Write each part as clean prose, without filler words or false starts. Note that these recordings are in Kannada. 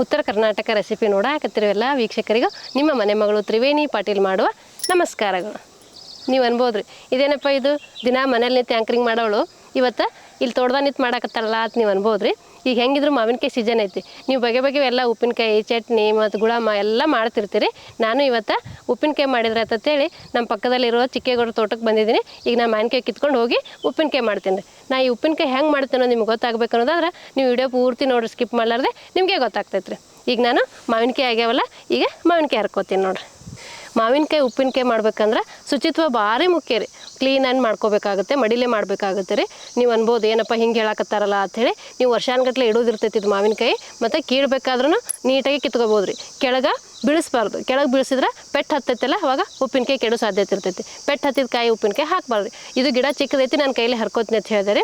ಉತ್ತರ ಕರ್ನಾಟಕ ರೆಸಿಪಿ ನೋಡಾಕತ್ತಿರೋ ಎಲ್ಲ ವೀಕ್ಷಕರಿಗೂ ನಿಮ್ಮ ಮನೆ ಮಗಳು ತ್ರಿವೇಣಿ ಪಾಟೀಲ್ ಮಾಡುವ ನಮಸ್ಕಾರಗಳು. ನೀವು ಅನ್ಬೋದ್ರಿ ಇದೇನಪ್ಪ ಇದು ದಿನ ಮನೇಲಿ ನಿಂತು ಆ್ಯಂಕರಿಂಗ್ ಮಾಡೋಳು ಇವತ್ತು ಇಲ್ಲಿ ತೋಟದಾಗ ನಿಂತು ಮಾಡಾಕತ್ತಾರಲ್ಲ ಅಂತ ನೀವು ಅನ್ಬೋದ್ರಿ. ಈಗ ಹೆಂಗಿದ್ರು ಮಾವಿನಕಾಯಿ ಸೀಸನ್ ಐತಿ, ನೀವು ಬಗೆ ಬಗೆ ಎಲ್ಲ ಉಪ್ಪಿನಕಾಯಿ ಚಟ್ನಿ ಮತ್ತು ಗುಳಮ್ಮ ಎಲ್ಲ ಮಾಡ್ತಿರ್ತೀರಿ. ನಾನು ಇವತ್ತು ಉಪ್ಪಿನಕಾಯಿ ಮಾಡಿದ್ರೆ ಅಂತೇಳಿ ನಮ್ಮ ಪಕ್ಕದಲ್ಲಿರೋ ಚಿಕ್ಕೇಗೌಡ ತೋಟಕ್ಕೆ ಬಂದಿದ್ದೀನಿ. ಈಗ ನಾನು ಮಾವಿನಕಾಯಿ ಕಿತ್ಕೊಂಡು ಹೋಗಿ ಉಪ್ಪಿನಕಾಯಿ ಮಾಡ್ತೀನಿ. ನಾ ಈ ಉಪ್ಪಿನಕಾಯಿ ಹೆಂಗೆ ಮಾಡ್ತೀನೋ ನಿಮ್ಗೆ ಗೊತ್ತಾಗಬೇಕು ಅನ್ನೋದಾದ್ರೆ ನೀವು ವಿಡಿಯೋ ಪೂರ್ತಿ ನೋಡ್ರಿ, ಸ್ಕಿಪ್ ಮಾಡಲಾರ್ದೆ ನಿಮಗೆ ಗೊತ್ತಾಗ್ತೈತೆ ರೀ. ಈಗ ನಾನು ಮಾವಿನಕಾಯಿ ಆಗ್ಯಾವಲ್ಲ, ಈಗ ಮಾವಿನಕಾಯಿ ಹರ್ಕೋತೀನಿ ನೋಡ್ರಿ. ಮಾವಿನಕಾಯಿ ಉಪ್ಪಿನಕಾಯಿ ಮಾಡ್ಬೇಕಂದ್ರೆ ಶುಚಿತ್ವ ಭಾರಿ ಮುಖ್ಯ ರೀ. ಕ್ಲೀನಾಗಿ ಮಾಡ್ಕೋಬೇಕಾಗುತ್ತೆ, ಮಡಿಲೇ ಮಾಡಬೇಕಾಗುತ್ತೆ ರೀ. ನೀವು ಅನ್ಬೋದು ಏನಪ್ಪ ಹಿಂಗೆ ಹೇಳಕತ್ತಾರಲ್ಲ ಅಂಥೇಳಿ. ನೀವು ವರ್ಷಾನ್ಗಟ್ಲೆ ಇಡೋದಿರ್ತೈತಿ ಇದು ಮಾವಿನಕಾಯಿ, ಮತ್ತು ಕೀಳ್ಬೇಕಾದ್ರೂ ನೀಟಾಗಿ ಕಿತ್ಕೋಬೋದು ರೀ. ಕೆಳಗೆ ಬೀಳಿಸ್ಬಾರ್ದು, ಕೆಳಗೆ ಬೀಳಿಸಿದ್ರೆ ಪೆಟ್ಟು ಹತ್ತೈತಲ್ಲ ಅವಾಗ ಉಪ್ಪಿನಕಾಯಿ ಕೆಡೋ ಸಾಧ್ಯತೆ ಇರ್ತೈತಿ. ಪೆಟ್ಟು ಹತ್ತಿದ ಕಾಯಿ ಉಪ್ಪಿನಕಾಯಿ ಹಾಕಬಾರ್ದು. ಇದು ಗಿಡ ಚಿಕ್ಕದೈತಿ, ನನ್ನ ಕೈಲಿ ಹರ್ಕೋತೀನಿ ಅಂತ ಹೇಳಿದೆ.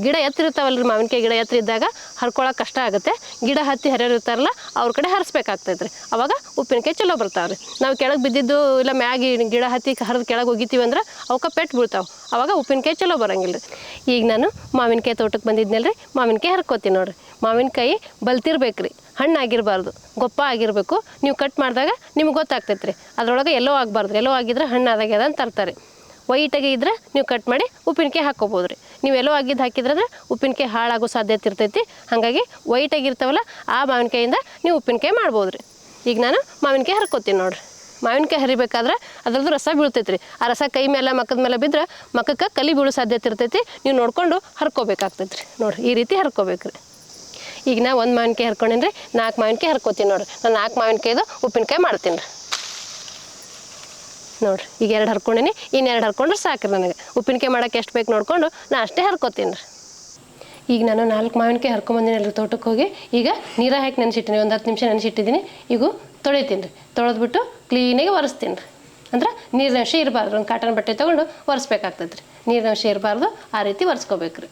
ಗಿಡ ಎತ್ತಿರ್ತಾವಲ್ಲ ರೀ, ಮಾವಿನಕಾಯಿ ಗಿಡ ಎತ್ತರ ಇದ್ದಾಗ ಹರ್ಕೊಳಕ್ಕೆ ಕಷ್ಟ ಆಗುತ್ತೆ. ಗಿಡ ಹತ್ತಿ ಹರಿಯೋರು ಇರ್ತಾರಲ್ಲ ಅವ್ರ ಕಡೆ ಹರಿಸ್ಬೇಕಾಗ್ತೈತೆ ರೀ, ಅವಾಗ ಉಪ್ಪಿನಕಾಯಿ ಚಲೋ ಬರ್ತಾವೆ ರೀ. ನಾವು ಕೆಳಗೆ ಬಿದ್ದಿದ್ದು ಇಲ್ಲ ಮ್ಯಾಗಿ ಗಿಡ ಹತ್ತಿ ಹರಿದು ಕೆಳಗೆ ಹೋಗಿತೀವಿ ಅಂದ್ರೆ ಅವಕ್ಕೆ ಪೆಟ್ಟು ಬೀಳ್ತಾವೆ, ಅವಾಗ ಉಪ್ಪಿನಕಾಯಿ ಚಲೋ ಬರೋಂಗಿಲ್ಲ ರೀ. ಈಗ ನಾನು ಮಾವಿನಕಾಯಿ ತೋಟಕ್ಕೆ ಬಂದಿದ್ನಲ್ಲ ರೀ, ಮಾವಿನಕಾಯಿ ಹರ್ಕೋತೀನಿ ನೋಡಿರಿ. ಮಾವಿನಕಾಯಿ ಬಲ್ತಿರ್ಬೇಕು ರೀ, ಹಣ್ಣು ಆಗಿರಬಾರ್ದು, ಗೊಪ್ಪ ಆಗಿರಬೇಕು. ನೀವು ಕಟ್ ಮಾಡಿದಾಗ ನಿಮ್ಗೆ ಗೊತ್ತಾಗ್ತೈತೆ ರೀ. ಅದರೊಳಗೆ ಎಲ್ಲೋ ಆಗಬಾರ್ದು, ಎಲ್ಲೋ ಆಗಿದ್ರೆ ಹಣ್ಣು ಆದಾಗ್ಯದ ಅಂತ ತರ್ತಾರೆ. ವೈಟಾಗಿ ಇದ್ರೆ ನೀವು ಕಟ್ ಮಾಡಿ ಉಪ್ಪಿನಕಾಯಿ ಹಾಕ್ಕೋಬೋದು ರೀ. ನೀವು ಎಲ್ಲೋ ಆಗಿದ್ದು ಹಾಕಿದ್ರೆ ಉಪ್ಪಿನಕಾಯಿ ಹಾಳಾಗೋ ಸಾಧ್ಯತೆ ಇರ್ತೈತಿ. ಹಾಗಾಗಿ ವೈಟಾಗಿರ್ತಾವಲ್ಲ ಆ ಮಾವಿನಕಾಯಿಂದ ನೀವು ಉಪ್ಪಿನಕಾಯಿ ಮಾಡ್ಬೋದು ರೀ. ಈಗ ನಾನು ಮಾವಿನಕಾಯಿ ಹರ್ಕೋತೀನಿ ನೋಡಿರಿ. ಮಾವಿನಕಾಯಿ ಹರಿಬೇಕಾದ್ರೆ ಅದ್ರದ್ದು ರಸ ಬೀಳ್ತೈತೆ ರೀ. ಆ ರಸ ಕೈ ಮೇಲೆ ಮಕ್ಕದ ಮೇಲೆ ಬಿದ್ದರೆ ಮಕ್ಕಕ್ಕೆ ಕಲಿ ಬೀಳೋ ಸಾಧ್ಯತೆ ಇರ್ತೈತಿ. ನೀವು ನೋಡ್ಕೊಂಡು ಹರ್ಕೋಬೇಕಾಗ್ತೈತೆ ರೀ. ನೋಡಿರಿ ಈ ರೀತಿ ಹರ್ಕೋಬೇಕು ರೀ. ಈಗ ನಾ ಒಂದು ಮಾವಿನಕಾಯಿ ಹರ್ಕೊಂಡೀನಿ ರೀ, 4 ಮಾವಿನಕಾಯಿ ಹರ್ಕೋತೀನಿ ನೋಡಿರಿ. ನಾನು 4 ಮಾವಿನಕಾಯಿದು ಉಪ್ಪಿನಕಾಯಿ ಮಾಡ್ತೀನಿ ರೀ. ನೋಡಿರಿ ಈಗ 2 ಹರ್ಕೊಂಡೀನಿ, ಇನ್ನು 2 ಹರ್ಕೊಂಡ್ರೆ ಸಾಕ್ರಿ. ನನಗೆ ಉಪ್ಪಿನಕಾಯಿ ಮಾಡೋಕೆ ಎಷ್ಟು ಬೇಕು ನೋಡಿಕೊಂಡು ನಾನು ಅಷ್ಟೇ ಹರ್ಕೋತೀನಿ ರೀ. ಈಗ ನಾನು 4 ಮಾವಿನಕಾಯಿ ಹರ್ಕೊಂಬಂದಿನಿ ರೀ ತೋಟಕ್ಕೆ ಹೋಗಿ. ಈಗ ನೀರ ಹಾಕಿ ನೆನೆಸಿಟ್ಟಿನಿ, ಒಂದು 10 ನಿಮಿಷ ನೆನೆಸಿಟ್ಟಿದ್ದೀನಿ. ಈಗ ತೊಳಿತೀನಿ ರೀ. ತೊಳೆದ್ಬಿಟ್ಟು ಕ್ಲೀನಾಗಿ ಒರೆಸ್ತೀನಿ ರೀ. ಅಂದ್ರೆ ನೀರಿನ ಅಂಶ ಇರಬಾರ್ದು. ಒಂದು ಕಾಟನ್ ಬಟ್ಟೆ ತೊಗೊಂಡು ಒರೆಸ್ಬೇಕಾಗ್ತೈತೆ ರೀ. ನೀರಿನ ಅಂಶ ಇರಬಾರ್ದು, ಆ ರೀತಿ ಒರೆಸ್ಕೋಬೇಕು ರೀ.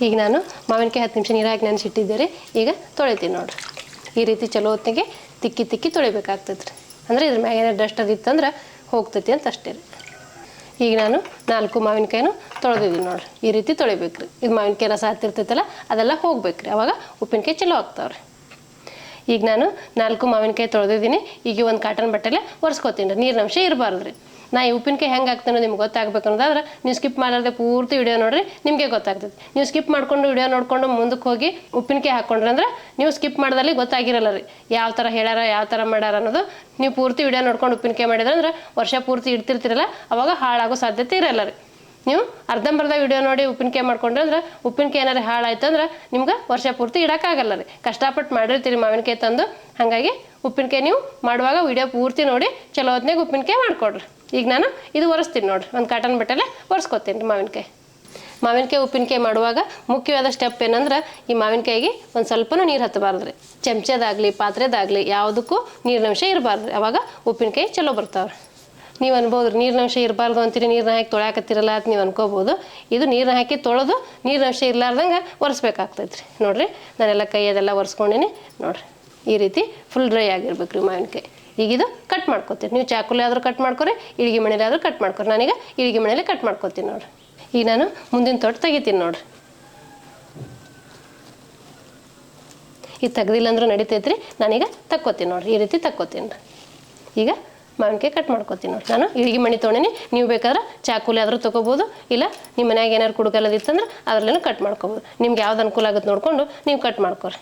ಈಗ ನಾನು ಮಾವಿನಕಾಯಿ 10 ನಿಮಿಷ ನೀರು ಹಾಕಿ ನೆನೆಸಿಟ್ಟಿದ್ದೆ ರೀ. ಈಗ ತೊಳಿತೀನಿ ನೋಡಿರಿ. ಈ ರೀತಿ ಚಲೋ ಹೊತ್ತಿಗೆ ತಿಕ್ಕಿ ತೊಳಿಬೇಕಾಗ್ತೈತೆ ರೀ. ಅಂದರೆ ಇದ್ರ ಮ್ಯಾಗ ಏನಾರು ಡಸ್ಟ್ ಅದಿತ್ತಂದ್ರೆ ಹೋಗ್ತೈತಿ ಅಂತ ಅಷ್ಟೇ ರೀ. ಈಗ ನಾನು 4 ಮಾವಿನಕಾಯಿನೂ ತೊಳೆದಿದ್ದೀನಿ ನೋಡಿರಿ. ಈ ರೀತಿ ತೊಳಿಬೇಕು ರೀ. ಇದು ಮಾವಿನಕಾಯಿ ರಸ ಹತ್ತಿರ್ತೈತಲ್ಲ ಅದೆಲ್ಲ ಹೋಗ್ಬೇಕು ರೀ, ಅವಾಗ ಉಪ್ಪಿನಕಾಯಿ ಚಲೋ ಆಗ್ತಾವೆ ರೀ. ಈಗ ನಾನು 4 ಮಾವಿನಕಾಯಿ ತೊಳೆದಿದ್ದೀನಿ. ಈಗ ಒಂದು ಕಾಟನ್ ಬಟ್ಟೆಲೆ ಒರೆಸ್ಕೊತೀನಿ ರೀ. ನೀರಿನ ಅಂಶ ಇರಬಾರ್ದು ರೀ. ನಾ ಈ ಉಪ್ಪಿನಕಾಯಿ ಹೆಂಗೆ ಆಗ್ತಾನೋ ನಿಮ್ಗೆ ಗೊತ್ತಾಗಬೇಕು ಅನ್ನೋದಾದ್ರೆ ನೀವು ಸ್ಕಿಪ್ ಮಾಡಾರ್ದೆ ಪೂರ್ತಿ ವಿಡಿಯೋ ನೋಡಿರಿ, ನಿಮಗೆ ಗೊತ್ತಾಗ್ತೈತಿ. ನೀವು ಸ್ಕಿಪ್ ಮಾಡ್ಕೊಂಡು ವಿಡಿಯೋ ನೋಡ್ಕೊಂಡು ಮುಂದಕ್ಕೆ ಹೋಗಿ ಉಪ್ಪಿನಕಾಯಿ ಹಾಕ್ಕೊಂಡ್ರೆ ಅಂದ್ರೆ ನೀವು ಸ್ಕಿಪ್ ಮಾಡ್ದಲ್ಲಿ ಗೊತ್ತಾಗಿರಲ್ಲ ರೀ. ಯಾವ ಥರ ಹೇಳ್ಯಾರ, ಯಾವ ಥರ ಮಾಡ್ಯಾರ ಅನ್ನೋದು. ನೀವು ಪೂರ್ತಿ ವಿಡಿಯೋ ನೋಡ್ಕೊಂಡು ಉಪ್ಪಿನಕಾಯಿ ಮಾಡಿದ್ರೆ ಅಂದ್ರೆ ವರ್ಷ ಪೂರ್ತಿ ಇಡ್ತಿರ್ತಿರಲ್ಲ, ಅವಾಗ ಹಾಳಾಗೋ ಸಾಧ್ಯತೆ ಇರಲ್ಲ ರೀ. ನೀವು ಅರ್ಧಂಬರ್ಧ ವಿಡಿಯೋ ನೋಡಿ ಉಪ್ಪಿನಕಾಯಿ ಮಾಡ್ಕೊಂಡ್ರೆ ಅಂದ್ರೆ ಉಪ್ಪಿನಕಾಯಿ ಏನಾರು ಹಾಳಾಯ್ತು ಅಂದ್ರೆ ನಿಮ್ಗೆ ವರ್ಷ ಪೂರ್ತಿ ಇಡೋಕ್ಕಾಗಲ್ಲ ರೀ. ಕಷ್ಟಪಟ್ಟು ಮಾಡಿರ್ತೀರಿ ಮಾವಿನಕಾಯಿ ತಂದು. ಹಾಗಾಗಿ ಉಪ್ಪಿನಕಾಯಿ ನೀವು ಮಾಡುವಾಗ ವಿಡಿಯೋ ಪೂರ್ತಿ ನೋಡಿ ಚಲೋ ಹೊತ್ನಾಗ ಉಪ್ಪಿನಕಾಯಿ ಮಾಡಿಕೊಡ್ರಿ. ಈಗ ನಾನು ಇದು ಒರೆಸ್ತೀನಿ ನೋಡಿರಿ. ಒಂದು ಕಾಟನ್ ಬಟ್ಟೆಲೆ ಒರೆಸ್ಕೊತೀನಿ ರೀ ಮಾವಿನಕಾಯಿ ಉಪ್ಪಿನಕಾಯಿ ಮಾಡುವಾಗ ಮುಖ್ಯವಾದ ಸ್ಟೆಪ್ ಏನಂದ್ರೆ ಈ ಮಾವಿನಕಾಯಿಗೆ ಒಂದು ಸ್ವಲ್ಪನೂ ನೀರು ಹತ್ತಬಾರ್ದು ರೀ. ಚಮಚದಾಗಲಿ ಪಾತ್ರೆದಾಗಲಿ ಯಾವುದಕ್ಕೂ ನೀರಿನ ಅಂಶ ಇರಬಾರ್ದು ರೀ, ಅವಾಗ ಉಪ್ಪಿನಕಾಯಿ ಚಲೋ ಬರ್ತಾವೆ. ನೀವು ಅನ್ಬೋದು ನೀರಿನ ಅಂಶ ಇರಬಾರ್ದು ಅಂತೀರಿ, ನೀರನ್ನ ಹಾಕಿ ತೊಳ್ಯಾಕತ್ತಿರಲ್ಲ ಅಂತ ನೀವು ಅನ್ಕೋಬೋದು. ಇದು ನೀರನ್ನ ಹಾಕಿ ತೊಳೆದು ನೀರಿನ ಅಂಶ ಇರಲಾರ್ದಂಗೆ ಒರೆಸ್ಬೇಕಾಗ್ತೈತೆ ರೀ. ನೋಡಿರಿ ನಾನೆಲ್ಲ ಕೈ ಅದೆಲ್ಲ ಒರೆಸ್ಕೊಂಡಿನಿ ನೋಡಿರಿ. ಈ ರೀತಿ ಫುಲ್ ಡ್ರೈ ಆಗಿರ್ಬೇಕು ರೀ ಮಾವಿನಕಾಯಿ. ಈಗ ಇದು ಕಟ್ ಮಾಡ್ಕೊತೀನಿ. ನೀವು ಚಾಕುಲಿ ಆದರೂ ಕಟ್ ಮಾಡ್ಕೊರಿ, ಇಳಿಗೆ ಮನೇಲಿ ಆದರೂ ಕಟ್ ಮಾಡ್ಕೊರಿ. ನಾನೀಗ ಇಳಿಗೆ ಮನೇಲಿ ಕಟ್ ಮಾಡ್ಕೊತೀನಿ ನೋಡಿರಿ. ಈಗ ನಾನು ಮುಂದಿನ ತೋಟ ತೆಗಿತೀನಿ ನೋಡಿರಿ. ಈಗ ತೆಗ್ದಿಲ್ಲ ಅಂದ್ರೂ ನಡಿತೈತೆ ರೀ. ನಾನೀಗ ತಕ್ಕೋತೀನಿ ನೋಡಿರಿ. ಈ ರೀತಿ ತಕ್ಕೋತೀನಿ ರೀ. ಈಗ ಮಾವಿನಕಾಯಿ ಕಟ್ ಮಾಡ್ಕೊತೀನಿ ನೋಡಿ. ನಾನು ಇಳಿಗೆ ಮಣಿ ತೊಗೊಂಡಿನಿ. ನೀವು ಬೇಕಾದ್ರೆ ಚಾಕುಲಿ ಆದರೂ ತೊಗೋಬೋದು, ಇಲ್ಲ ನಿಮ್ಮ ಮನ್ಯಾಗ ಏನಾರು ಕುಡುಕಲ್ಲದಿತ್ತಂದ್ರೆ ಅದರಲ್ಲೇನು ಕಟ್ ಮಾಡ್ಕೊಬೋದು. ನಿಮ್ಗೆ ಯಾವ್ದು ಅನುಕೂಲ ಆಗುತ್ತೆ ನೋಡಿಕೊಂಡು ನೀವು ಕಟ್ ಮಾಡ್ಕೊರಿ.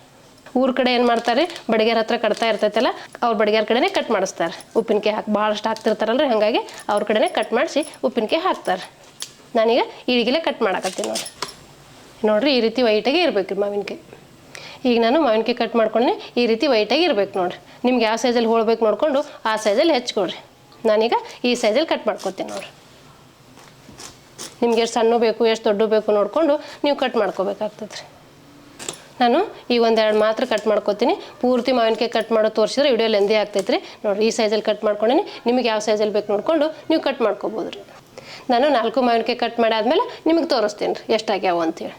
ಊರ ಕಡೆ ಏನು ಮಾಡ್ತಾರೆ, ಬಡಿಗ್ಯಾರ ಹತ್ರ ಕಟ್ತಾ ಇರ್ತೈತಲ್ಲ, ಅವ್ರ ಬಡಿಗ್ಯಾರ ಕಡೆನೇ ಕಟ್ ಮಾಡಿಸ್ತಾರೆ. ಉಪ್ಪಿನಕಾಯಿ ಭಾಳಷ್ಟು ಹಾಕ್ತಿರ್ತಾರಲ್ರಿ, ಹಾಗಾಗಿ ಅವ್ರ ಕಡೆನೇ ಕಟ್ ಮಾಡಿಸಿ ಉಪ್ಪಿನಕಾಯಿ ಹಾಕ್ತಾರೆ. ನಾನೀಗ ಇಳಿಗೆಲೆ ಕಟ್ ಮಾಡಾಕತ್ತೀನಿ ನೋಡಿರಿ. ಈ ರೀತಿ ವೈಟಾಗಿ ಇರಬೇಕು ರೀ ಮಾವಿನಕಾಯಿ. ಈಗ ನಾನು ಮಾವಿನಕಾಯಿ ಕಟ್ ಮಾಡ್ಕೊಂಡೆ ಈ ರೀತಿ ವೈಟಾಗಿ ಇರಬೇಕು ನೋಡಿರಿ. ನಿಮ್ಗೆ ಯಾವ ಸೈಜಲ್ಲಿ ಹೋಳ್ಬೇಕು ನೋಡಿಕೊಂಡು ಆ ಸೈಜಲ್ಲಿ ಹೆಚ್ಕೊಡ್ರಿ. ನಾನೀಗ ಈ ಸೈಜಲ್ಲಿ ಕಟ್ ಮಾಡ್ಕೊತೀನಿ ನೋಡಿರಿ. ನಿಮ್ಗೆ ಎಷ್ಟು ಸಣ್ಣ ಬೇಕು ಎಷ್ಟು ದೊಡ್ಡ ಬೇಕು ನೋಡಿಕೊಂಡು ನೀವು ಕಟ್ ಮಾಡ್ಕೋಬೇಕಾಗ್ತದೆ ರೀ. ನಾನು ಈಗ 1-2 ಮಾತ್ರ ಕಟ್ ಮಾಡ್ಕೊತೀನಿ. ಪೂರ್ತಿ ಮಾವಿನಕಾಯಿ ಕಟ್ ಮಾಡೋ ತೋರಿಸಿದ್ರೆ ವಿಡಿಯೋ ಲೆಂದಿ ಆಗ್ತೈತೆ ರೀ. ನೋಡಿರಿ ಈ ಸೈಜಲ್ಲಿ ಕಟ್ ಮಾಡ್ಕೊಂಡೀನಿ. ನಿಮಗೆ ಯಾವ ಸೈಜಲ್ಲಿ ಬೇಕು ನೋಡಿಕೊಂಡು ನೀವು ಕಟ್ ಮಾಡ್ಕೊಬೋದು ರೀ. ನಾನು 4 ಮಾವಿನಕಾಯಿ ಕಟ್ ಮಾಡಾದ್ಮೇಲೆ ನಿಮಗೆ ತೋರಿಸ್ತೀನಿ ರೀ ಎಷ್ಟಾಗ್ಯಾವ ಅಂತೇಳಿ.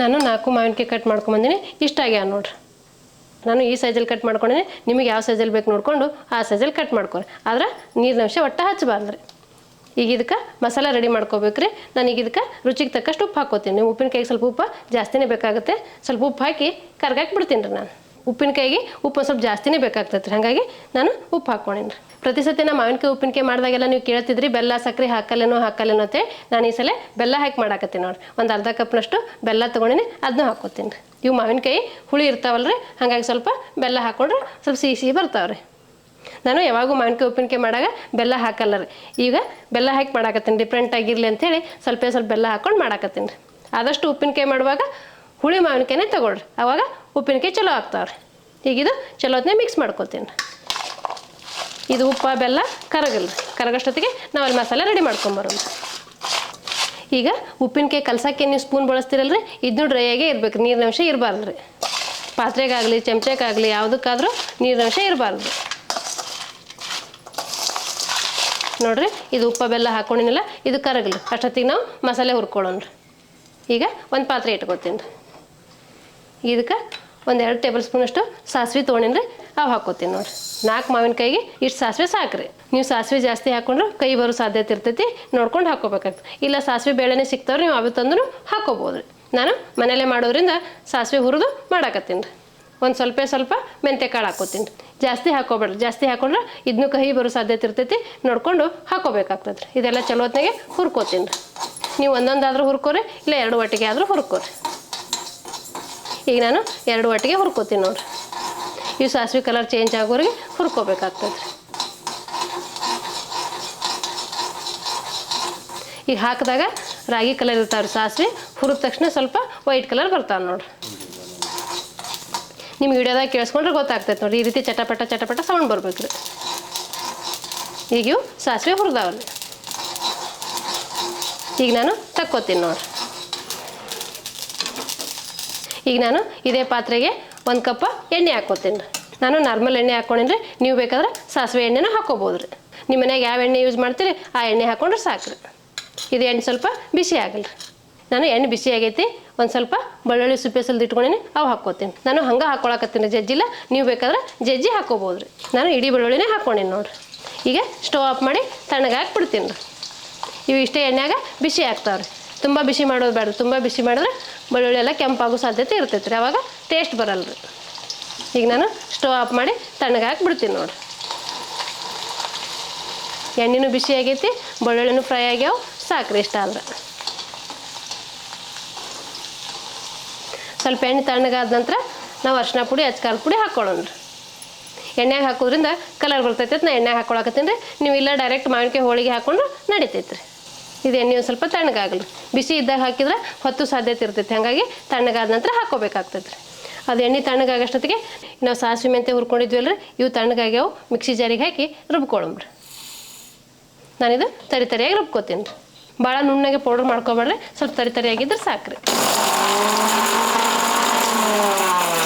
ನಾನು 4 ಮಾವಿನಕಾಯಿ ಕಟ್ ಮಾಡ್ಕೊಂಬಂದಿನಿ. ಇಷ್ಟ ಆಗ್ಯಾವ ನೋಡಿರಿ. ನಾನು ಈ ಸೈಜಲ್ಲಿ ಕಟ್ ಮಾಡ್ಕೊಂಡೀನಿ. ನಿಮಗೆ ಯಾವ ಸೈಜಲ್ಲಿ ಬೇಕು ನೋಡಿಕೊಂಡು ಆ ಸೈಜಲ್ಲಿ ಕಟ್ ಮಾಡ್ಕೊರಿ. ಆದ್ರೆ ನೀರಿನ ಅಂಶ ಒಟ್ಟು ಹಚ್ಚಬಾರ್ದು ರೀ. ಈಗ ಇದಕ್ಕೆ ಮಸಾಲೆ ರೆಡಿ ಮಾಡ್ಕೋಬೇಕು ರೀ. ನಾನೀಗ ಇದಕ್ಕೆ ರುಚಿಗೆ ತಕ್ಕಷ್ಟು ಉಪ್ಪು ಹಾಕ್ಕೋತೀನಿ. ನೀವು ಉಪ್ಪಿನಕಾಯಿಗೆ ಸ್ವಲ್ಪ ಉಪ್ಪು ಜಾಸ್ತಿನೇ ಬೇಕಾಗುತ್ತೆ. ಸ್ವಲ್ಪ ಉಪ್ಪು ಹಾಕಿ ಕರ್ಗಾಕಿ ಬಿಡ್ತೀನಿ ರೀ. ನಾನು ಉಪ್ಪಿನಕಾಯಿಗೆ ಉಪ್ಪು ಸ್ವಲ್ಪ ಜಾಸ್ತಿನೇ ಬೇಕಾಗ್ತೈತೆ ರೀ, ಹಾಗಾಗಿ ನಾನು ಉಪ್ಪು ಹಾಕ್ಕೊಂಡೇನಿ ರೀ. ಪ್ರತಿ ಸತಿ ನಾ ಮಾವಿನಕಾಯಿ ಉಪ್ಪಿನಕಾಯಿ ಮಾಡಿದಾಗೆಲ್ಲ ನೀವು ಕೇಳ್ತಿದ್ರಿ ಬೆಲ್ಲ ಸಕ್ಕರೆ ಹಾಕಲ್ಲೇನೋ ಅಂತ. ನಾನು ಈ ಸಲ ಬೆಲ್ಲ ಹಾಕಿ ಮಾಡಾಕತ್ತೀನಿ ನೋಡಿರಿ. ಒಂದು ಅರ್ಧ ಕಪ್ನಷ್ಟು ಬೆಲ್ಲ ತೊಗೊಂಡಿನಿ, ಅದನ್ನೂ ಹಾಕ್ಕೊತೀನಿ ರೀ. ಇವು ಮಾವಿನಕಾಯಿ ಹುಳಿ ಇರ್ತಾವಲ್ಲ ರೀ, ಹಾಗಾಗಿ ಸ್ವಲ್ಪ ಬೆಲ್ಲ ಹಾಕ್ಕೊಂಡ್ರೆ ಸ್ವಲ್ಪ ಸಿಹಿ ಬರ್ತಾವೆ ರೀ. ನಾನು ಯಾವಾಗೂ ಮಾವಿನಕಾಯಿ ಉಪ್ಪಿನಕಾಯಿ ಮಾಡಾಗ ಬೆಲ್ಲ ಹಾಕಲ್ಲ ರೀ. ಈಗ ಬೆಲ್ಲ ಹಾಕಿ ಮಾಡಾಕತ್ತೀನಿ, ಡಿಫ್ರೆಂಟ್ ಆಗಿರಲಿ ಅಂಥೇಳಿ ಸ್ವಲ್ಪ ಬೆಲ್ಲ ಹಾಕ್ಕೊಂಡು ಮಾಡಾಕತ್ತೀನಿ ರೀ. ಆದಷ್ಟು ಉಪ್ಪಿನಕಾಯಿ ಮಾಡುವಾಗ ಹುಳಿ ಮಾವಿನಕಾಯಿನೇ ತೊಗೊಳ್ರಿ, ಆವಾಗ ಉಪ್ಪಿನಕಾಯಿ ಚಲೋ ಆಗ್ತಾವ್ರಿ. ಈಗ ಇದು ಚಲೋ ಹೊತ್ತಿಗೆ ಮಿಕ್ಸ್ ಮಾಡ್ಕೊತೀನಿ ರೀ. ಇದು ಉಪ್ಪು ಬೆಲ್ಲ ಕರಗಲ್ಲ ರೀ, ಕರಗಷ್ಟೊತ್ತಿಗೆ ನಾವು ಅಲ್ಲಿ ಮಸಾಲೆ ರೆಡಿ ಮಾಡ್ಕೊಂಬರೋಣ. ಈಗ ಉಪ್ಪಿನಕಾಯಿ ಕಲ್ಸಕ್ಕೆ ನೀವು ಸ್ಪೂನ್ ಬಳಸ್ತಿರಲ್ಲ ರೀ, ಇದನ್ನು ಡ್ರೈ ಆಗೇ ಇರ್ಬೇಕು, ನೀರಿನ ಅಂಶ ಇರಬಾರ್ದು ರೀ. ಪಾತ್ರೆಗಾಗಲಿ ಚಮಚಕ್ಕಾಗಲಿ ಯಾವುದಕ್ಕಾದ್ರೂ ನೀರಿನ ಅಂಶ ಇರಬಾರ್ದು. ನೋಡಿರಿ, ಇದು ಉಪ್ಪು ಬೆಲ್ಲ ಹಾಕ್ಕೊಂಡಿನಿಲ್ಲ, ಇದು ಕರಗಲಿ ಅಷ್ಟೊತ್ತಿಗೆ ನಾವು ಮಸಾಲೆ ಹುರ್ಕೊಳ್ಳೋಣ ರೀ. ಈಗ ಒಂದು ಪಾತ್ರೆ ಇಟ್ಕೊತೀನಿ ರೀ. ಇದಕ್ಕೆ ಒಂದು 2 ಟೇಬಲ್ ಸ್ಪೂನಷ್ಟು ಸಾಸಿವೆ ತೊಗೊಂಡಿನಿ ರೀ, ಅವು ಹಾಕ್ಕೋತೀನಿ ನೋಡಿರಿ. 4 ಮಾವಿನಕಾಯಿಗೆ ಇಷ್ಟು ಸಾಸಿವೆ ಸಾಕ್ರಿ. ನೀವು ಸಾಸಿವೆ ಜಾಸ್ತಿ ಹಾಕ್ಕೊಂಡ್ರೆ ಕೈ ಬರೋ ಸಾಧ್ಯತೆ ಇರ್ತೈತಿ, ನೋಡ್ಕೊಂಡು ಹಾಕ್ಕೋಬೇಕಾಗ್ತದೆ. ಇಲ್ಲ ಸಾಸಿವೆ ಬೇಳೆನೇ ಸಿಗ್ತಾವ್ರಿ, ನೀವು ಅವು ತಂದರೂ ಹಾಕ್ಕೋಬೋದು ರೀ. ನಾನು ಮನೇಲೇ ಮಾಡೋದ್ರಿಂದ ಸಾಸಿವೆ ಹುರಿದು ಮಾಡಾಕತ್ತೀನಿ ರೀ. ಒಂದು ಸ್ವಲ್ಪ ಮೆಂತ್ಯ ಕಾಳು ಹಾಕ್ಕೋತೀನಿ ರೀ. ಜಾಸ್ತಿ ಹಾಕ್ಕೋಬೇಡ್ರಿ, ಜಾಸ್ತಿ ಹಾಕ್ಕೊಂಡ್ರೆ ಇದನ್ನು ಕಹಿ ಬರೋ ಸಾಧ್ಯತೆ ಇರ್ತೈತಿ, ನೋಡಿಕೊಂಡು ಹಾಕ್ಕೋಬೇಕಾಗ್ತದೆ ರೀ. ಇದೆಲ್ಲ ಚಲೋ ಹೊತ್ತಿಗೆ ಹುರ್ಕೋತೀನಿ ರೀ. ನೀವು ಒಂದೊಂದಾದರೂ ಹುರ್ಕೋರಿ, ಇಲ್ಲ 2 ಒಟ್ಟಿಗೆ ಆದರೂ ಹುರ್ಕೋರಿ. ಈಗ ನಾನು 2 ಒಟ್ಟಿಗೆ ಹುರ್ಕೋತೀನಿ ನೋಡಿರಿ. ಇವು ಸಾಸಿವೆ ಕಲರ್ ಚೇಂಜ್ ಆಗೋರಿಗೆ ಹುರ್ಕೋಬೇಕಾಗ್ತದೆ ರೀ. ಈಗ ಹಾಕಿದಾಗ ರಾಗಿ ಕಲರ್ ಇರ್ತಾವ್ರಿ ಸಾಸಿವೆ, ಹುರಿದ ತಕ್ಷಣ ಸ್ವಲ್ಪ ವೈಟ್ ಕಲರ್ ಬರ್ತಾವೆ ನೋಡಿರಿ. ನಿಮ್ಮ ವಿಡಿಯೋದಾಗ ಕೇಳಿಸ್ಕೊಂಡ್ರೆ ಗೊತ್ತಾಗ್ತೈತೆ ನೋಡಿರಿ, ಈ ರೀತಿ ಚಟಪಟ ಸೌಂಡ್ ಬರ್ಬೇಕು ರೀ. ಈಗ ಇವು ಸಾಸಿವೆ ಹುರಿದಾವ್ರಿ. ಈಗ ನಾನು ತಕ್ಕೋತೀನಿ ನೋಡಿರಿ. ಈಗ ನಾನು ಇದೇ ಪಾತ್ರೆಗೆ 1 ಕಪ್ ಎಣ್ಣೆ ಹಾಕ್ಕೋತೀನಿ ರೀ. ನಾನು ನಾರ್ಮಲ್ ಎಣ್ಣೆ ಹಾಕ್ಕೊಂಡ್ರೆ ನೀವು ಬೇಕಾದ್ರೆ ಸಾಸಿವೆ ಎಣ್ಣೆನೂ ಹಾಕ್ಕೋಬೋದು ರೀ. ನಿಮ್ಮ ಮನ್ಯಾಗ ಯಾವ ಎಣ್ಣೆ ಯೂಸ್ ಮಾಡ್ತೀರಿ ಆ ಎಣ್ಣೆ ಹಾಕ್ಕೊಂಡ್ರೆ ಸಾಕು ರೀ. ಇದು ಎಣ್ಣೆ ಸ್ವಲ್ಪ ಬಿಸಿ ಆಗಲ್ಲ ರೀ. ನಾನು ಎಣ್ಣೆ ಬಿಸಿ ಆಗೈತಿ, ಒಂದು ಸ್ವಲ್ಪ ಬೆಳ್ಳುಳ್ಳಿ ಸಿಪ್ಪೆ ಸುಲ್ದು ಇಟ್ಕೊಂಡಿನಿ, ಅವು ಹಾಕ್ಕೋತೀನಿ. ನಾನು ಹಂಗೆ ಹಾಕ್ಕೊಳಕತ್ತೀನಿ, ಜಜ್ಜಿಲ್ಲ, ನೀವು ಬೇಕಾದ್ರೆ ಜಜ್ಜಿ ಹಾಕ್ಕೋಬೋದು ರೀ. ನಾನು ಇಡೀ ಬೆಳ್ಳುಳ್ಳಿನೇ ಹಾಕ್ಕೊಂಡಿನಿ ನೋಡಿರಿ. ಈಗ ಸ್ಟವ್ ಆಫ್ ಮಾಡಿ ತಣ್ಣಗೆ ಹಾಕ್ಬಿಡ್ತೀನಿ ರೀ. ಇವು ಇಷ್ಟೇ ಎಣ್ಣೆಯಾಗ ಬಿಸಿ ಆಗ್ತಾವ್ರಿ. ತುಂಬ ಬಿಸಿ ಮಾಡೋದು ಬೇಡ, ತುಂಬ ಬಿಸಿ ಮಾಡಿದ್ರೆ ಬೆಳ್ಳುಳ್ಳಿ ಎಲ್ಲ ಕೆಂಪಾಗೋ ಸಾಧ್ಯತೆ ಇರ್ತೈತೆ ರೀ, ಆವಾಗ ಟೇಸ್ಟ್ ಬರಲ್ಲ ರೀ. ಈಗ ನಾನು ಸ್ಟವ್ ಆಫ್ ಮಾಡಿ ತಣ್ಣಗೆ ಹಾಕ್ಬಿಡ್ತೀನಿ ನೋಡಿರಿ. ಎಣ್ಣೆನೂ ಬಿಸಿ ಆಗೈತಿ, ಬೆಳ್ಳುಳ್ಳಿನೂ ಫ್ರೈ ಆಗ್ಯಾವ, ಸಾಕ್ರಿ ಇಷ್ಟ ಆದ್ರೆ. ಸ್ವಲ್ಪ ಎಣ್ಣೆ ತಣ್ಣಗಾದ ನಂತರ ನಾವು ಅರಿಶಿನ ಪುಡಿ ಅಚ್ಕಾರದ ಪುಡಿ ಹಾಕ್ಕೊಳ್ಳೋಣ ರೀ. ಎಣ್ಣೆಗೆ ಹಾಕೋದ್ರಿಂದ ಕಲರ್ ಬರ್ತೈತೆ, ನಾ ಎಣ್ಣೆಗೆ ಹಾಕ್ಕೊಳಕತ್ತೀನಿ ರೀ. ನೀವು ಇಲ್ಲ ಡೈರೆಕ್ಟ್ ಮಾವಿನಕಾಯಿ ಹೋಳಿಗೆ ಹಾಕ್ಕೊಂಡ್ರೆ ನಡಿತೈತೆ ರೀ. ಇದು ಎಣ್ಣೆ ಒಂದು ಸ್ವಲ್ಪ ತಣ್ಣಗಾಗಲಿ. ಬಿಸಿ ಇದ್ದಾಗ ಹಾಕಿದ್ರೆ ಹೊತ್ತು ಸಾಧ್ಯತೆ ಇರ್ತೈತೆ, ಹಾಗಾಗಿ ತಣ್ಣಗಾದ ನಂತರ ಹಾಕ್ಕೋಬೇಕಾಗ್ತೈತೆ ರೀ. ಅದು ಎಣ್ಣೆ ತಣ್ಣಗಾಗಷ್ಟೊತ್ತಿಗೆ ನಾವು ಸಾಸಿವೆ ಮೆಂತ್ಯ ಹುರ್ಕೊಂಡಿದ್ವಲ್ಲ ರೀ, ಇವು ತಣ್ಣಗಾಗ್ಯಾವು, ಮಿಕ್ಸಿ ಜಾರಿಗೆ ಹಾಕಿ ರುಬ್ಕೊಳ್ಳೋಮ್ರಿ. ನಾನಿದು ತರಿಯಾಗಿ ರುಬ್ಕೋತೀನಿ ರೀ. ಭಾಳ ನುಣ್ಣಗೆ ಪೌಡ್ರ್ ಮಾಡ್ಕೊಬೇಡ್ರಿ, ಸ್ವಲ್ಪ ತರಿಯಾಗಿದ್ರೆ ಸಾಕ್ರಿ.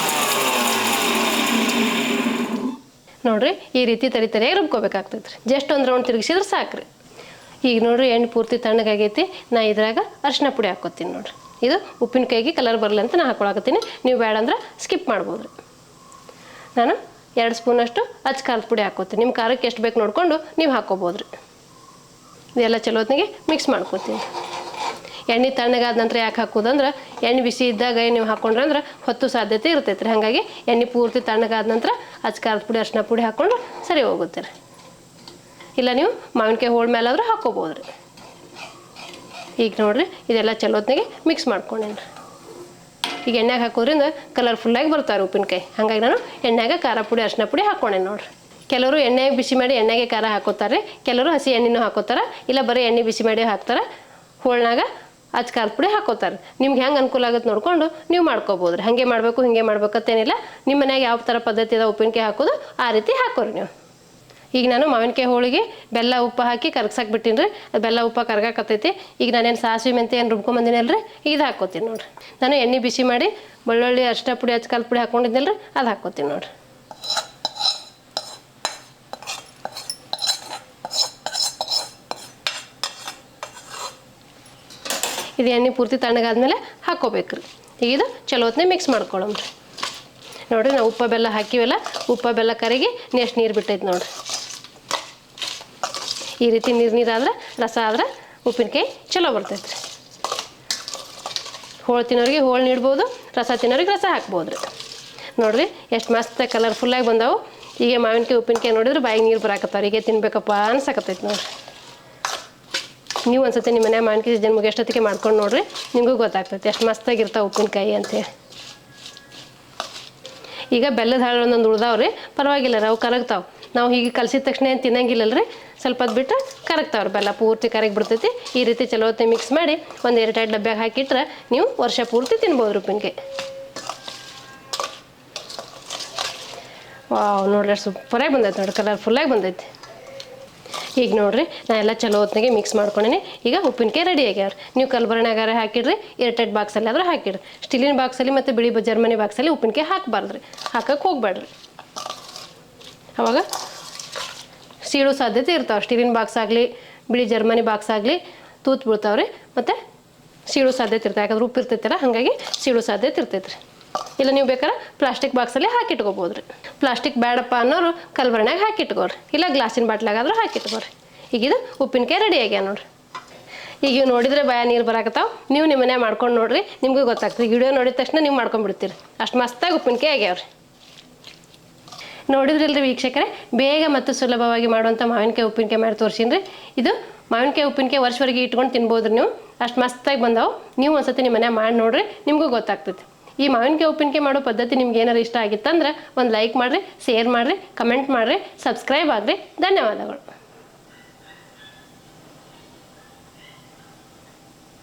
ನೋಡಿರಿ, ಈ ರೀತಿ ತರಿಯಾಗಿ ರುಬ್ಕೋಬೇಕಾಗ್ತೈತೆ ರೀ. ಜಸ್ಟ್ ಒಂದು ರೌಂಡ್ ತಿರುಗಿಸಿದ್ರೆ ಸಾಕ್ರಿ. ಈಗ ನೋಡಿರಿ, ಎಣ್ಣೆ ಪೂರ್ತಿ ತಣ್ಣಗಾಗೈತಿ. ನಾ ಇದ್ರಾಗ ಅರಿಶಿನ ಪುಡಿ ಹಾಕ್ಕೋತೀನಿ ನೋಡಿರಿ. ಇದು ಉಪ್ಪಿನಕಾಯಿಗೆ ಕಲರ್ ಬರಲಿ ಅಂತ ನಾನು ಹಾಕ್ಕೊಳಕತ್ತೀನಿ, ನೀವು ಬೇಡ ಅಂದ್ರೆ ಸ್ಕಿಪ್ ಮಾಡ್ಬೋದು ರೀ. ನಾನು 2 ಸ್ಪೂನಷ್ಟು ಖಾರದ ಪುಡಿ ಹಾಕ್ಕೋತೀನಿ. ನಿಮ್ಮ ಖಾರಕ್ಕೆ ಎಷ್ಟು ಬೇಕು ನೋಡಿಕೊಂಡು ನೀವು ಹಾಕ್ಕೋಬೋದು ರೀ. ಇದೆಲ್ಲ ಚಲೋ ಹೊತ್ತಿಗೆ ಮಿಕ್ಸ್ ಮಾಡ್ಕೊತೀನಿ. ಎಣ್ಣೆ ತಣ್ಣಗಾದ ನಂತರ ಯಾಕೆ ಹಾಕೋದಂದ್ರೆ, ಎಣ್ಣೆ ಬಿಸಿ ಇದ್ದಾಗ ನೀವು ಹಾಕ್ಕೊಂಡ್ರೆ ಅಂದ್ರೆ ಹೊತ್ತು ಸಾಧ್ಯತೆ ಇರ್ತೈತೆ ರೀ. ಹಾಗಾಗಿ ಎಣ್ಣೆ ಪೂರ್ತಿ ತಣ್ಣಗಾದ ನಂತರ ಖಾರದ ಪುಡಿ ಅರಿಶಿನ ಪುಡಿ ಹಾಕ್ಕೊಂಡ್ರೆ ಸರಿ ಹೋಗುತ್ತೆ ರೀ. ಇಲ್ಲ ನೀವು ಮಾವಿನಕಾಯಿ ಹೋಳ ಮೇಲಾದರೂ ಹಾಕ್ಕೋಬೋದು ರೀ. ಈಗ ನೋಡಿರಿ, ಇದೆಲ್ಲ ಚಲೋ ಹೊತ್ತಿಗೆ ಮಿಕ್ಸ್ ಮಾಡ್ಕೊಂಡೇನಿ ರೀ. ಈಗ ಎಣ್ಣೆಗೆ ಹಾಕೋದ್ರಿಂದ ಕಲರ್ಫುಲ್ಲಾಗಿ ಬರ್ತಾರೆ ಉಪ್ಪಿನಕಾಯಿ, ಹಾಗಾಗಿ ನಾನು ಎಣ್ಣೆಗೆ ಖಾರ ಪುಡಿ ಅರಿಶಿನ ಪುಡಿ ಹಾಕ್ಕೊಂಡೇನಿ ನೋಡಿರಿ. ಕೆಲವರು ಎಣ್ಣೆಗೆ ಬಿಸಿ ಮಾಡಿ ಎಣ್ಣೆಗೆ ಖಾರ ಹಾಕೋತಾರೆ, ಕೆಲವರು ಹಸಿ ಎಣ್ಣೆನೂ ಹಾಕೋತಾರೆ, ಇಲ್ಲ ಬರೀ ಎಣ್ಣೆ ಬಿಸಿ ಮಾಡಿ ಹಾಕ್ತಾರೆ. ಹೋಳ್ನಾಗ ಖಾರದ ಪುಡಿ ಹಾಕೋತಾರೆ. ನಿಮ್ಗೆ ಹೆಂಗೆ ಅನುಕೂಲ ಆಗುತ್ತೆ ನೋಡಿಕೊಂಡು ನೀವು ಮಾಡ್ಕೋಬೋದು ರೀ. ಹಾಗೆ ಮಾಡಬೇಕು ಹಿಂಗೆ ಮಾಡ್ಬೇಕಂತೇನಿಲ್ಲ, ನಿಮ್ಮ ಮನ್ಯಾಗ ಯಾವ ಥರ ಪದ್ಧತಿ ಅದ ಉಪ್ಪಿನಕಾಯಿ ಹಾಕೋದು ಆ ರೀತಿ ಹಾಕೋರಿ ನೀವು. ಈಗ ನಾನು ಮಾವಿನಕಾಯಿ ಹೋಳಿಗೆ ಬೆಲ್ಲ ಉಪ್ಪು ಹಾಕಿ ಕರ್ಗ್ಸಕ್ಕೆ ಬಿಟ್ಟಿನಿ ರೀ. ಬೆಲ್ಲ ಉಪ್ಪು ಕರ್ಗಾಕತ್ತೈತಿ. ಈಗ ನಾನೇನು ಸಾಸಿವೆ ಮೆಂತ್ಯ ಏನು ರುಬ್ಕೊಂಬಂದಿನಲ್ಲ ರೀ, ಇದು ಹಾಕ್ಕೋತೀನಿ ನೋಡಿರಿ. ನಾನು ಎಣ್ಣೆ ಬಿಸಿ ಮಾಡಿ ಬೆಳ್ಳುಳ್ಳಿ ಅರಿಶಿನ ಪುಡಿ ಖಾರದ ಪುಡಿ ಹಾಕ್ಕೊಂಡಿದ್ನಲ್ಲ ರೀ, ಅದು ಹಾಕ್ಕೋತೀನಿ ನೋಡಿರಿ. ಇದು ಎಣ್ಣೆ ಪೂರ್ತಿ ತಣ್ಣಗಾದ್ಮೇಲೆ ಹಾಕ್ಕೋಬೇಕು ರೀ. ಈಗ ಇದು ಚಲೋ ಹೊತ್ತಿಗೆ ಮಿಕ್ಸ್ ಮಾಡ್ಕೊಳ್ಳೋಮ್ರಿ. ನೋಡಿರಿ, ನಾವು ಉಪ್ಪು ಬೆಲ್ಲ ಹಾಕಿವಲ್ಲ, ಉಪ್ಪು ಬೆಲ್ಲ ಕರಗಿ ಎಷ್ಟು ನೀರು ಬಿಟ್ಟೈತೆ ನೋಡಿರಿ. ಈ ರೀತಿ ನೀರಾದ್ರೆ ರಸ ಆದ್ರೆ ಉಪ್ಪಿನಕಾಯಿ ಚಲೋ ಬರ್ತೈತೆ ರೀ. ಹೋಳು ತಿನ್ನೋರಿಗೆ ಹೋಳು ನೀಡ್ಬೋದು, ರಸ ತಿನ್ನೋರಿಗೆ ರಸ ಹಾಕ್ಬೋದು ರೀ. ನೋಡಿರಿ ಎಷ್ಟು ಮಸ್ತ್ ಕಲರ್ಫುಲ್ಲಾಗಿ ಬಂದಾವು. ಈಗ ಮಾವಿನಕಾಯಿ ಉಪ್ಪಿನಕಾಯಿ ನೋಡಿದ್ರೆ ಬಾಯಿಗೆ ನೀರು ಬರಾಕತ್ತಾವ. ಈಗ ತಿನ್ಬೇಕಪ್ಪ ಅನ್ಸಕತ್ತೈತೆ ನೋಡಿರಿ. ನೀವು ಒಂದ್ಸತಿ ನಿಮ್ಮ ಮನೆ ಮಾವಿನಕಾಯಿ ಸೀಸನ್ ಮುಗಿಯೋಷ್ಟೊತ್ತಿಗೆ ಮಾಡ್ಕೊಂಡು ನೋಡಿರಿ, ನಿಮಗೂ ಗೊತ್ತಾಗ್ತೈತೆ ಎಷ್ಟು ಮಸ್ತಾಗಿರ್ತಾವೆ ಉಪ್ಪಿನಕಾಯಿ ಅಂತೇಳಿ. ಈಗ ಬೆಲ್ಲದ ಹಾಳು ಒಂದೊಂದು ಉಳ್ದಾವ್ರಿ, ಪರವಾಗಿಲ್ಲ ಅವು ಕರಗ್ತಾವೆ. ನಾವು ಹೀಗೆ ಕಲಸಿದ ತಕ್ಷಣ ಏನು ತಿನ್ನಂಗಿಲ್ಲಲ್ರಿ, ಸ್ವಲ್ಪ ಹೊತ್ತು ಬಿಟ್ಟು ಕರಗ್ತಾವ್ರಿ. ಬೆಲ್ಲ ಪೂರ್ತಿ ಕರಗಿ ಬಿಡ್ತೈತಿ. ಈ ರೀತಿ ಚಲೋ ಹೊತ್ತು ಮಿಕ್ಸ್ ಮಾಡಿ ಒಂದು ಏರ್ಟೈಟ್ ಡಬ್ಬ್ಯಾಗ ಹಾಕಿಟ್ರೆ ನೀವು ವರ್ಷ ಪೂರ್ತಿ ತಿನ್ಬೋದು ಉಪ್ಪಿನಕಾಯಿ. ವಾವ್, ನೋಡ್ರಿ ಸೂಪರಾಗಿ ಬಂದೈತೆ ನೋಡಿ, ಕಲರ್ಫುಲ್ಲಾಗಿ ಬಂದೈತಿ. ಈಗ ನೋಡಿರಿ ನಾ ಎಲ್ಲ ಚಲೋ ಹೊತ್ತಿಗೆ ಮಿಕ್ಸ್ ಮಾಡ್ಕೊಂಡೇನಿ. ಈಗ ಉಪ್ಪಿನಕಾಯಿ ರೆಡಿ ಆಗ್ಯಾವ್ರಿ. ನೀವು ಕಲ್ಬರ್ನಾಗಾರ ಹಾಕಿಡ್ರಿ, ಏರ್ಟೈಟ್ ಬಾಕ್ಸಲ್ಲಿ ಆದ್ರೆ ಹಾಕಿಡ್ರಿ. ಸ್ಟೀಲಿನ ಬಾಕ್ಸಲ್ಲಿ ಮತ್ತು ಬಿಳಿ ಜರ್ಮನಿ ಬಾಕ್ಸಲ್ಲಿ ಉಪ್ಪಿನಕಾಯಿ ಹಾಕಬಾರ್ದ್ರಿ, ಹಾಕಕ್ಕೆ ಹೋಗ್ಬೇಡ್ರಿ. ಅವಾಗ ಸೀಳು ಸಾಧ್ಯತೆ ಇರ್ತಾವೆ. ಸ್ಟೀಲಿನ ಬಾಕ್ಸ್ ಆಗಲಿ ಬಿಳಿ ಜರ್ಮನಿ ಬಾಕ್ಸ್ ಆಗಲಿ ತೂತು ಬೀಳ್ತಾವ್ರಿ, ಮತ್ತು ಸೀಳು ಸಾಧ್ಯತೆ ಇರ್ತವೆ. ಯಾಕಂದ್ರೆ ಉಪ್ಪು ಇರ್ತೈತಲ್ಲ, ಹಾಗಾಗಿ ಸೀಳು ಸಾಧ್ಯತೆ ಇರ್ತೈತ್ರಿ. ಇಲ್ಲ ನೀವು ಬೇಕಾದ್ರೆ ಪ್ಲಾಸ್ಟಿಕ್ ಬಾಕ್ಸಲ್ಲಿ ಹಾಕಿಟ್ಕೋಬೋದು ರೀ. ಪ್ಲಾಸ್ಟಿಕ್ ಬೇಡಪ್ಪ ಅನ್ನೋರು ಕಲ್ಬರ್ನಾಗ ಹಾಕಿಟ್ಕೋರಿ, ಇಲ್ಲ ಗ್ಲಾಸಿನ ಬಾಟ್ಲಾಗಾದ್ರೂ ಹಾಕಿಟ್ಕೋರಿ. ಈಗ ಇದು ಉಪ್ಪಿನಕಾಯಿ ರೆಡಿ ಆಗ್ಯಾವ ನೋಡ್ರಿ. ಈಗ ಇವು ನೋಡಿದರೆ ಬಾಯ ನೀರು ಬರಾಕತ್ತಾವ. ನೀವು ನಿಮ್ಮ ಮನೆ ಮಾಡ್ಕೊಂಡು ನೋಡಿರಿ, ನಿಮಗೂ ಗೊತ್ತಾಗ್ತದೆ. ವಿಡಿಯೋ ನೋಡಿದ ತಕ್ಷಣ ನೀವು ಮಾಡ್ಕೊಂಡ್ಬಿಡ್ತೀರಿ, ಅಷ್ಟು ಮಸ್ತಾಗಿ ಉಪ್ಪಿನಕಾಯಿ ಆಗ್ಯಾವ್ರಿ. ನೋಡಿದ್ರಲ್ರಿ ವೀಕ್ಷಕರೇ, ಬೇಗ ಮತ್ತು ಸುಲಭವಾಗಿ ಮಾಡುವಂಥ ಮಾವಿನಕಾಯಿ ಉಪ್ಪಿನಕಾಯಿ ಮಾಡಿ ತೋರಿಸಿನ್ರಿ. ಇದು ಮಾವಿನಕಾಯಿ ಉಪ್ಪಿನಕಾಯಿ ವರ್ಷವರೆಗೆ ಇಟ್ಕೊಂಡು ತಿನ್ಬೋದು ನೀವು, ಅಷ್ಟು ಮಸ್ತಾಗಿ ಬಂದಾವು. ನೀವು ಒಂದ್ಸತಿ ನಿಮ್ಮ ಮನೆ ಮಾಡಿ ನೋಡಿರಿ, ನಿಮಗೂ ಗೊತ್ತಾಗ್ತೈತಿ. ಈ ಮಾವಿನಕಾಯಿ ಉಪ್ಪಿನಕಾಯಿ ಮಾಡೋ ಪದ್ಧತಿ ನಿಮ್ಗೆ ಏನಾರು ಇಷ್ಟ ಆಗಿತ್ತಂದ್ರೆ ಒಂದು ಲೈಕ್ ಮಾಡಿರಿ, ಶೇರ್ ಮಾಡಿರಿ, ಕಮೆಂಟ್ ಮಾಡಿರಿ, ಸಬ್ಸ್ಕ್ರೈಬ್ ಆಗಿರಿ. ಧನ್ಯವಾದಗಳು.